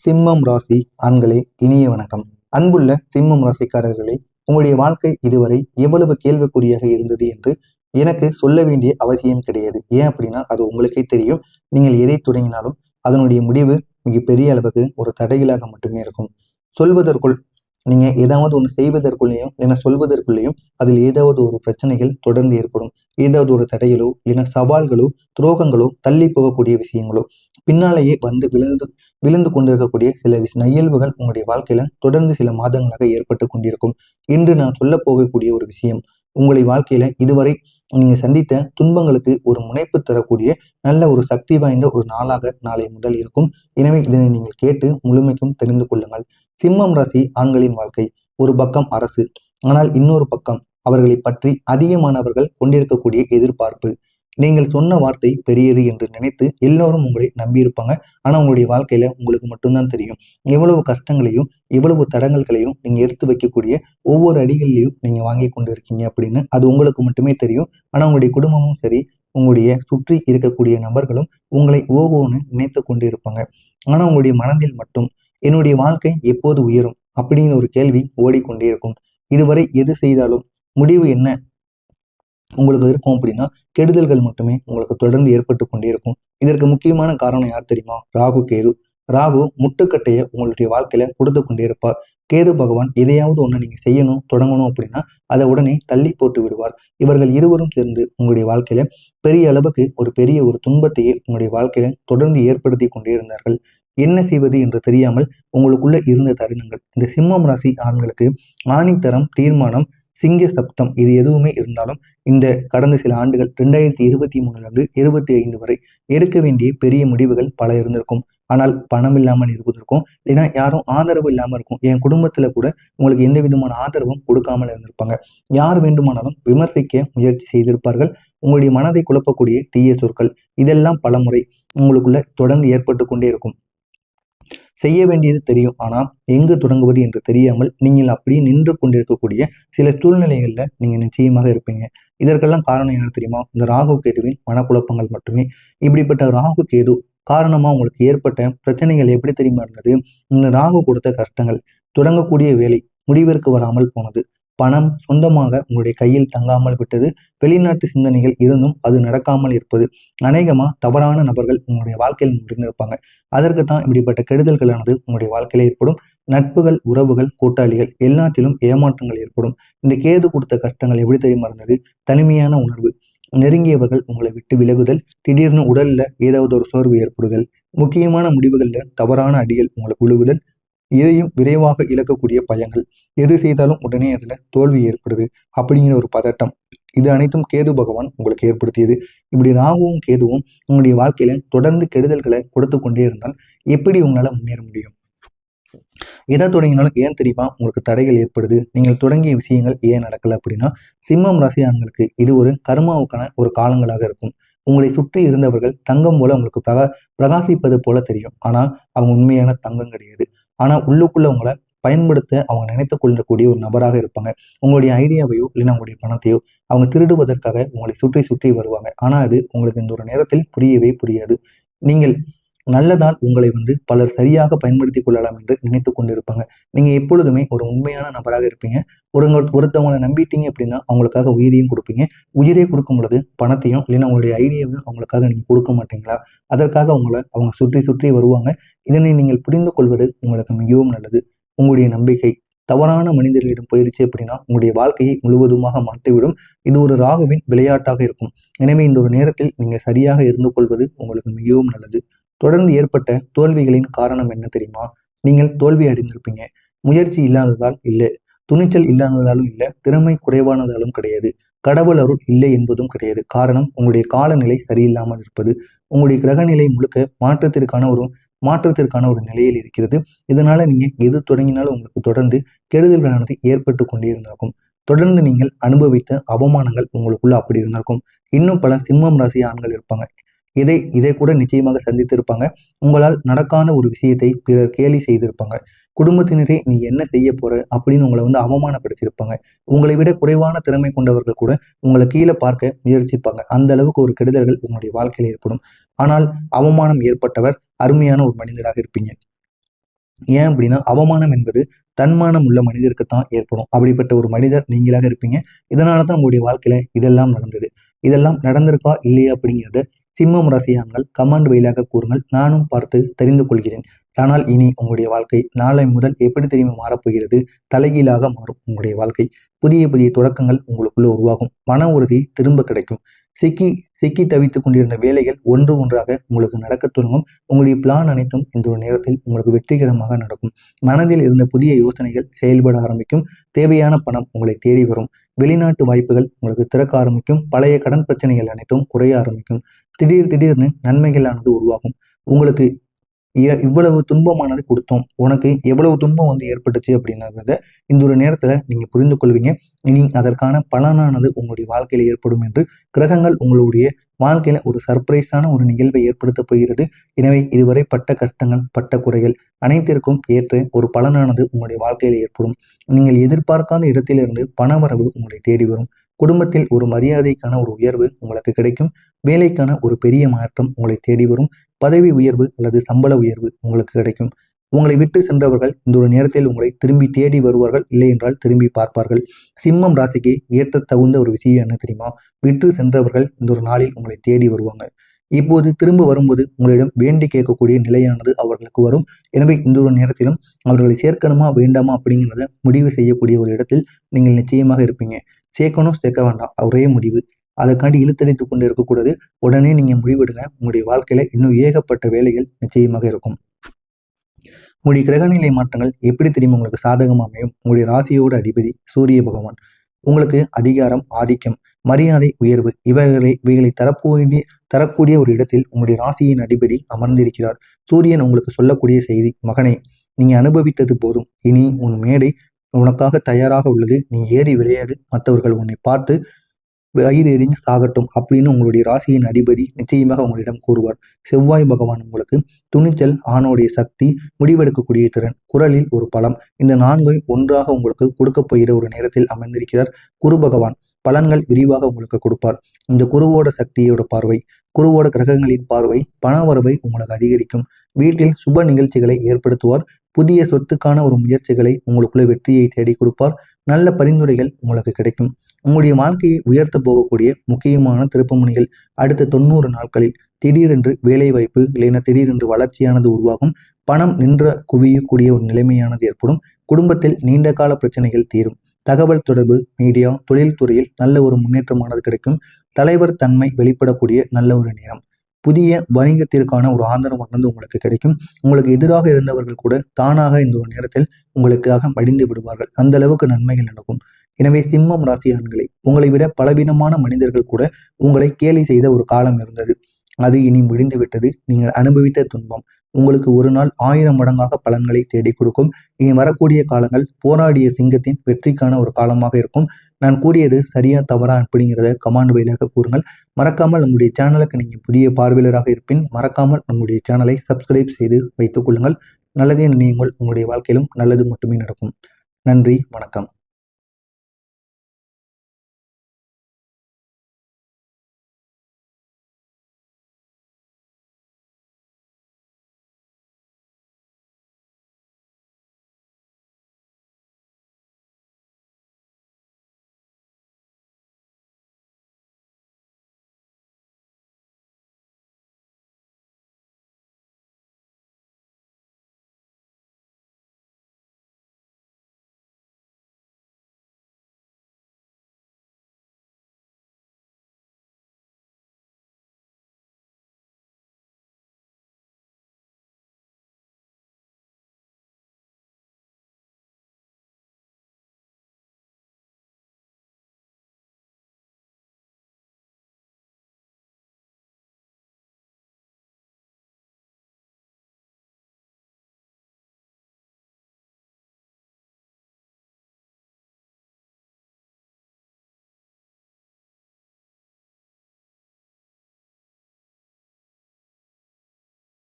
சிம்மம் ராசி ஆண்களே, இனிய வணக்கம். அன்புள்ள சிம்மம் ராசிக்காரர்களே, உங்களுடைய வாழ்க்கை இதுவரை எவ்வளவு கேள்விக்குறியாக இருந்தது என்று எனக்கு சொல்ல வேண்டிய அவசியம் கிடையாது. ஏன் அப்படின்னா அது உங்களுக்கே தெரியும். நீங்கள் எதை தொடங்கினாலும் அதனுடைய முடிவு மிகப்பெரிய அளவுக்கு ஒரு தடைகளாக மட்டுமே இருக்கும். சொல்வதற்குள் நீங்க ஏதாவது ஒன்று செய்வதற்குள்ளேயும் இல்லைன்னா சொல்வதற்குள்ளேயும் அதில் ஏதாவது ஒரு பிரச்சனைகள் தொடர்ந்து ஏற்படும். ஏதாவது ஒரு தடைகளோ இல்லைன்னா சவால்களோ துரோகங்களோ தள்ளி போகக்கூடிய விஷயங்களோ பின்னாலேயே வந்து விழுந்து விழுந்து கொண்டிருக்கக்கூடிய சில நிகழ்வுகள் உங்களுடைய வாழ்க்கையில தொடர்ந்து சில மாதங்களாக ஏற்பட்டு கொண்டிருக்கும். இன்று நான் சொல்ல போகக்கூடிய ஒரு விஷயம் உங்களை வாழ்க்கையில இதுவரை நீங்க சந்தித்த துன்பங்களுக்கு ஒரு முனைப்பு தரக்கூடிய நல்ல ஒரு சக்தி வாய்ந்த ஒரு நாளாக நாளை முதல் இருக்கும். எனவே இதனை நீங்கள் கேட்டு முழுமைக்கும் தெரிந்து கொள்ளுங்கள். சிம்மம் ராசி ஆண்களின் வாழ்க்கை ஒரு பக்கம் அரசு, ஆனால் இன்னொரு பக்கம் அவர்களை பற்றி அதிகமானவர்கள் கொண்டிருக்கக்கூடிய எதிர்பார்ப்பு. நீங்கள் சொன்ன வார்த்தை பெரியது என்று நினைத்து எல்லோரும் உங்களை நம்பியிருப்பாங்க. ஆனா உங்களுடைய வாழ்க்கையில உங்களுக்கு மட்டும்தான் தெரியும் எவ்வளவு கஷ்டங்களையும் எவ்வளவு தடங்கல்களையும் நீங்க எடுத்து வைக்கக்கூடிய ஒவ்வொரு அடிகள்லையும் நீங்க வாங்கி கொண்டு இருக்கீங்க அப்படின்னு அது உங்களுக்கு மட்டுமே தெரியும். ஆனா உங்களுடைய குடும்பமும் சரி, உங்களுடைய சுற்றி இருக்கக்கூடிய நபர்களும் உங்களை ஓகோன்னு நினைத்து கொண்டு இருப்பாங்க. ஆனா உங்களுடைய மனதில் மட்டும் என்னுடைய வாழ்க்கை எப்போது உயரும் அப்படிங்கிற ஒரு கேள்வி ஓடிக்கொண்டே இருக்கும். இதுவரை எது செய்தாலும் முடிவு என்ன உங்களுக்கு இருக்கும் அப்படின்னா கெடுதல்கள் மட்டுமே உங்களுக்கு தொடர்ந்து ஏற்பட்டு கொண்டே இருக்கும். இதற்கு முக்கியமான காரணம் யார் தெரியுமா? ராகு கேது. ராகு முட்டுக்கட்டையை உங்களுடைய வாழ்க்கையில கொடுத்து கொண்டே இருப்பார். கேது பகவான் எதையாவது ஒண்ணு நீங்க செய்யணும் தொடங்கணும் அப்படின்னா அதை உடனே தள்ளி போட்டு விடுவார். இவர்கள் இருவரும் சேர்ந்து உங்களுடைய வாழ்க்கையில பெரிய அளவுக்கு ஒரு பெரிய ஒரு துன்பத்தையே உங்களுடைய வாழ்க்கையில தொடர்ந்து ஏற்படுத்தி கொண்டே இருந்தார்கள். என்ன செய்வது என்று தெரியாமல் உங்களுக்குள்ள இருந்த தருணங்கள் இந்த சிம்மம் ராசி ஆண்களுக்கு ஆணித்தரம் தீர்மானம் சிங்க சப்தம் இது எதுவுமே இருந்தாலும் இந்த கடந்த சில ஆண்டுகள் 2023 25 வரை எடுக்க வேண்டிய பெரிய முடிவுகள் பல இருந்திருக்கும். ஆனால் பணம் இல்லாமல் இருப்பதற்கும் இல்லைன்னா யாரும் ஆதரவு இல்லாமல் இருக்கும். என் குடும்பத்துல கூட உங்களுக்கு எந்த விதமான ஆதரவும் கொடுக்காமல் இருந்திருப்பாங்க. யார் வேண்டுமானாலும் விமர்சிக்க முயற்சி செய்திருப்பார்கள். உங்களுடைய மனதை குழப்பக்கூடிய தீய சொற்கள் இதெல்லாம் பலமுறை உங்களுக்குள்ள தொடர்ந்து ஏற்பட்டு கொண்டே இருக்கும். செய்ய வேண்டியது தெரியும். ஆனா எங்கு தொடங்குவது என்று தெரியாமல் நீங்கள் அப்படியே நின்று கொண்டிருக்கக்கூடிய சில சூழ்நிலைகள்ல நீங்க நிச்சயமாக இருப்பீங்க. இதற்கெல்லாம் காரணம் யார் தெரியுமா? இந்த ராகு கேதுவின் மனக்குழப்பங்கள் மட்டுமே. இப்படிப்பட்ட ராகு கேது காரணமா உங்களுக்கு ஏற்பட்ட பிரச்சனைகள் எப்படி தெரியுமா இருந்தது? இந்த ராகு கொடுத்த கஷ்டங்கள், தொடங்கக்கூடிய வேலை முடிவிற்கு வராமல் போனது, பணம் சொந்தமாக உங்களுடைய கையில் தங்காமல் விட்டது, வெளிநாட்டு சிந்தனைகள் இருந்தும் அது நடக்காமல் இருப்பது, அநேகமா தவறான நபர்கள் உங்களுடைய வாழ்க்கையில் முடிந்திருப்பாங்க. அதற்கு தான் இப்படிப்பட்ட கெடுதல்களானது உங்களுடைய வாழ்க்கையில ஏற்படும். நட்புகள், உறவுகள், கூட்டாளிகள் எல்லாத்திலும் ஏமாற்றங்கள் ஏற்படும். இந்த கேது கொடுத்த கஷ்டங்கள் எப்படி தெரியுமா இருந்தது? தனிமையான உணர்வு, நெருங்கியவர்கள் உங்களை விட்டு விலகுதல், திடீர்னு உடல்ல ஏதாவது ஒரு சோர்வு ஏற்படுதல், முக்கியமான முடிவுகள்ல தவறான அடிகள் உங்களுக்கு விழுவுதல், எதையும் விரைவாக இழக்கக்கூடிய பயங்கள், எது செய்தாலும் உடனே அதுல தோல்வி ஏற்படுது அப்படிங்கிற ஒரு பதட்டம், இது அனைத்தும் கேது பகவான் உங்களுக்கு ஏற்படுத்தியது. இப்படி ராகுவும் கேதுவும் உங்களுடைய வாழ்க்கையில தொடர்ந்து கெடுதல்களை கொடுத்து கொண்டே இருந்தால் எப்படி உங்களால முன்னேற முடியும்? எதை தொடங்கினாலும் ஏன் தெரியுமா உங்களுக்கு தடைகள் ஏற்படுது? நீங்கள் தொடங்கிய விஷயங்கள் ஏன் நடக்கல அப்படின்னா சிம்மம் ராசி ஆண்களுக்கு இது ஒரு கர்மாவுக்கான ஒரு காலங்களாக இருக்கும். உங்களை சுற்றி இருந்தவர்கள் தங்கம் போல உங்களுக்கு பிரகாசிப்பது போல தெரியும். ஆனா அவங்க உண்மையான தங்கம் கிடையாது. ஆனா உள்ளுக்குள்ள உங்களை பயன்படுத்த அவங்க நினைத்து கொள்ளக்கூடிய ஒரு நபராக இருப்பாங்க. உங்களுடைய ஐடியாவையோ இல்லைன்னா உங்களுடைய பணத்தையோ அவங்க திருடுவதற்காக உங்களை சுற்றி சுற்றி வருவாங்க. ஆனா அது உங்களுக்கு இந்த ஒரு நேரத்தில் புரியவே புரியாது. நீங்கள் நல்லதால் உங்களை பலர் சரியாக பயன்படுத்திக் கொள்ளலாம் என்று நினைத்து கொண்டிருப்பாங்க. நீங்க எப்பொழுதுமே ஒரு உண்மையான நபராக இருப்பீங்க. ஒருத்தவங்களை நம்பிட்டீங்க அப்படின்னா அவங்களுக்காக உயிரையும் கொடுப்பீங்க. உயிரே கொடுக்கும் பொழுது பணத்தையும் இல்லைன்னா உங்களுடைய ஐடியாவையும் அவங்களுக்காக நீங்க கொடுக்க மாட்டீங்களா? அதற்காக அவங்க சுற்றி சுற்றி வருவாங்க. இதனை நீங்கள் புரிந்து கொள்வது உங்களுக்கு மிகவும் நல்லது. உங்களுடைய நம்பிக்கை தவறான மனிதர்களிடம் போயிருச்சு அப்படின்னா உங்களுடைய வாழ்க்கையை முழுவதுமாக மாற்றிவிடும். இது ஒரு ராகுவின் விளையாட்டாக இருக்கும். எனவே இந்த ஒரு நேரத்தில் நீங்க சரியாக இருந்து கொள்வது உங்களுக்கு மிகவும் நல்லது. தொடர்ந்து ஏற்பட்ட தோல்விகளின் காரணம் என்ன தெரியுமா? நீங்கள் தோல்வி அடைந்திருப்பீங்க. முயற்சி இல்லாததால் இல்லை, துணிச்சல் இல்லாததாலும் இல்லை, திறமை குறைவானதாலும் கிடையாது, கடவுள் அருள் இல்லை என்பதும் கிடையாது. காரணம் உங்களுடைய காலநிலை சரியில்லாமல் இருப்பது. உங்களுடைய கிரகநிலை முழுக்க மாற்றத்திற்கான ஒரு நிலையில் இருக்கிறது. இதனால நீங்க எது தொடங்கினாலும் உங்களுக்கு தொடர்ந்து கெடுதல்களானது ஏற்பட்டு கொண்டே இருந்திருக்கும். தொடர்ந்து நீங்கள் அனுபவித்த அவமானங்கள் உங்களுக்குள்ள அப்படி இருந்திருக்கும். இன்னும் பல சிம்மம் ராசி ஆண்கள் இருப்பாங்க. இதை கூட நிச்சயமாக சந்தித்திருப்பாங்க. உங்களால் நடக்காத ஒரு விஷயத்தை பிறர் கேலி செய்திருப்பாங்க. குடும்பத்தினரே நீ என்ன செய்ய போற அப்படின்னு உங்களை அவமானப்படுத்தியிருப்பாங்க. உங்களை விட குறைவான திறமை கொண்டவர்கள் கூட உங்களை கீழே பார்க்க முயற்சிப்பாங்க. அந்த அளவுக்கு ஒரு கெடுதல்கள் உங்களுடைய வாழ்க்கையில் ஏற்படும். ஆனால் அவமானம் ஏற்பட்டவர் அருமையான ஒரு மனிதராக இருப்பீங்க. ஏன் அப்படின்னா அவமானம் என்பது தன்மானம் உள்ள மனிதருக்கு தான் ஏற்படும். அப்படிப்பட்ட ஒரு மனிதர் நீங்களாக இருப்பீங்க. இதனால தான் உங்களுடைய வாழ்க்கையில இதெல்லாம் நடந்தது. இதெல்லாம் நடந்திருக்கா இல்லையா அப்படிங்கிறத சிம்மம் ராசி ஆண்கள் கமெண்ட் வாயிலாக கூறுங்கள். நானும் பார்த்து தெரிந்து கொள்கிறேன். ஆனால் இனி உங்களுடைய வாழ்க்கை நாளை முதல் எப்படி தெரியுமா மாறப்போகிறது? தலைகீழாக மாறும் உங்களுடைய வாழ்க்கை. புதிய புதிய தொடக்கங்கள் உங்களுக்குள்ள உருவாகும். மன உறுதி திரும்ப கிடைக்கும். சிக்கி சிக்கி தவித்துக் கொண்டிருந்த வேலைகள் ஒன்று ஒன்றாக உங்களுக்கு நடக்கத் தொடங்கும். உங்களுடைய பிளான் அனைத்தும் இந்த ஒரு நேரத்தில் உங்களுக்கு வெற்றிகரமாக நடக்கும். மனதில் இருந்த புதிய யோசனைகள் செயல்பட ஆரம்பிக்கும். தேவையான பணம் உங்களை தேடி வரும். வெளிநாட்டு வாய்ப்புகள் உங்களுக்கு திறக்க ஆரம்பிக்கும். பழைய கடன் பிரச்சனைகள் அனைத்தும் குறைய ஆரம்பிக்கும். திடீர்னு நன்மைகளானது உருவாகும். உங்களுக்கு இவ்வளவு துன்பமானது கொடுத்தோம், உனக்கு எவ்வளவு துன்பம் வந்து ஏற்பட்டுச்சு அப்படின்றத இந்த ஒரு நேரத்துல நீங்க புரிந்து கொள்வீங்க. இனி அதற்கான பலனானது உங்களுடைய வாழ்க்கையில ஏற்படும் என்று கிரகங்கள் உங்களுடைய வாழ்க்கையில ஒரு சர்ப்ரைஸான ஒரு நிகழ்வை ஏற்படுத்த போகிறது. எனவே இதுவரை பட்ட கஷ்டங்கள், பட்ட குறைகள் அனைத்திற்கும் ஏற்ற ஒரு பலனானது உங்களுடைய வாழ்க்கையில ஏற்படும். நீங்கள் எதிர்பார்க்காத இடத்திலிருந்து பணவரவு உங்களை தேடி வரும். குடும்பத்தில் ஒரு மரியாதைக்கான ஒரு உயர்வு உங்களுக்கு கிடைக்கும். வேலைக்கான ஒரு பெரிய மாற்றம் உங்களை தேடி வரும். பதவி உயர்வு அல்லது சம்பள உயர்வு உங்களுக்கு கிடைக்கும். உங்களை விட்டு சென்றவர்கள் இந்த ஒரு நேரத்தில் உங்களை திரும்பி தேடி வருவார்கள். இல்லை என்றால் திரும்பி பார்ப்பார்கள். சிம்மம் ராசிக்கு ஏற்ற தகுந்த ஒரு விஷயம் என்ன தெரியுமா? விட்டு சென்றவர்கள் இந்த ஒரு நாளில் உங்களை தேடி வருவாங்க. இப்போது திரும்ப வரும்போது உங்களிடம் வேண்டி கேட்கக்கூடிய நிலையானது அவர்களுக்கு வரும். எனவே இந்த ஒரு நேரத்திலும் அவர்களை சேர்க்கணுமா வேண்டாமா அப்படிங்கிறத முடிவு செய்யக்கூடிய ஒரு இடத்தில் நீங்கள் நிச்சயமாக இருப்பீங்க. சேர்க்கணும் சேர்க்க வேண்டாம் ஒரே முடிவு. அதற்காண்டி இழுத்தடித்து கொண்டு இருக்கக்கூடாது. உடனே நீங்க முடிவெடுங்க. உங்களுடைய வாழ்க்கையில இன்னும் ஏகப்பட்ட வேலைகள் நிச்சயமாக இருக்கும். உங்களுடைய கிரகநிலை மாற்றங்கள் எப்படி தெரியுமா உங்களுக்கு சாதகமாக அமையும்? உங்களுடைய ராசியோட அதிபதி சூரிய பகவான். உங்களுக்கு அதிகாரம், ஆதிக்கம், மரியாதை, உயர்வு இவைகளை தரக்கூடிய ஒரு இடத்தில் உங்களுடைய ராசியின் அதிபதி அமர்ந்திருக்கிறார். சூரியன் உங்களுக்கு சொல்லக்கூடிய செய்தி, மகனே, நீங்க அனுபவித்தது போதும். இனி உன் மேடை உனக்காக தயாராக உள்ளது. நீ ஏறி விளையாடு. மற்றவர்கள் உன்னை பார்த்து வயிறு எரிஞ்சு சாகட்டும் அப்படின்னு உங்களுடைய ராசியின் அதிபதி நிச்சயமாக உங்களிடம் கூறுவார். செவ்வாய் பகவான் உங்களுக்கு துணிச்சல், ஆணோடைய சக்தி, முடிவெடுக்கக்கூடிய திறன், குரலில் ஒரு பலம், இந்த நான்கை ஒன்றாக உங்களுக்கு கொடுக்க போகிற ஒரு நேரத்தில் அமைந்திருக்கிறார். குரு பகவான் பலன்கள் விரிவாக உங்களுக்கு கொடுப்பார். இந்த குருவோட சக்தியோட பார்வை, குருவோட கிரகங்களின் பார்வை பணவரவை உங்களுக்கு அதிகரிக்கும். வீட்டில் சுப நிகழ்ச்சிகளை ஏற்படுத்துவார். புதிய சொத்துக்கான ஒரு முயற்சிகளை உங்களுக்குள்ள வெற்றியை தேடி கொடுப்பார். நல்ல பரிந்துரைகள் உங்களுக்கு கிடைக்கும். உங்களுடைய வாழ்க்கையை உயர்த்த போகக்கூடிய முக்கியமான திருப்புமுனைகள் அடுத்த 90 நாட்களில் திடீரென்று வேலை வாய்ப்பு இல்லைன்னா திடீரென்று வளர்ச்சியானது உருவாகும். பணம் நின்ற குவியக்கூடிய ஒரு நிலைமையானது ஏற்படும். குடும்பத்தில் நீண்ட கால பிரச்சனைகள் தீரும். தகவல் தொடர்பு, மீடியா, தொழில்துறையில் நல்ல ஒரு முன்னேற்றமானது கிடைக்கும். தலைவர் தன்மை வெளிப்படக்கூடிய நல்ல ஒரு நேரம். புதிய வணிகத்திற்கான ஒரு ஆதரவானது உங்களுக்கு கிடைக்கும். உங்களுக்கு எதிராக இருந்தவர்கள் கூட தானாக இந்த ஒரு நேரத்தில் உங்களுக்காக மடிந்து விடுவார்கள். அந்த அளவுக்கு நன்மைகள் நடக்கும். எனவே சிம்மம் ராசி ஆண்களை உங்களை விட பலவீனமான மனிதர்கள் கூட உங்களை கேலி செய்த ஒரு காலம் இருந்தது. அது இனி முடிந்து விட்டது. நீங்கள் அனுபவித்த துன்பம் உங்களுக்கு ஒரு நாள் 1000 மடங்காக பலன்களை தேடி கொடுக்கும். இனி வரக்கூடிய காலங்கள் போராடிய சிங்கத்தின் வெற்றிக்கான ஒரு காலமாக இருக்கும். நான் கூறியது சரியா தவறா அப்படிங்கிறத கமெண்ட் வாயிலாக கூறுங்கள். மறக்காமல் நம்முடைய சேனலுக்கு நீங்கள் புதிய பார்வையாளராக இருப்பின் மறக்காமல் நம்முடைய சேனலை சப்ஸ்கிரைப் செய்து வைத்துக் கொள்ளுங்கள். நல்லதே நினையுங்கள். உங்களுடைய வாழ்க்கையிலும் நல்லது மட்டுமே நடக்கும். நன்றி, வணக்கம்.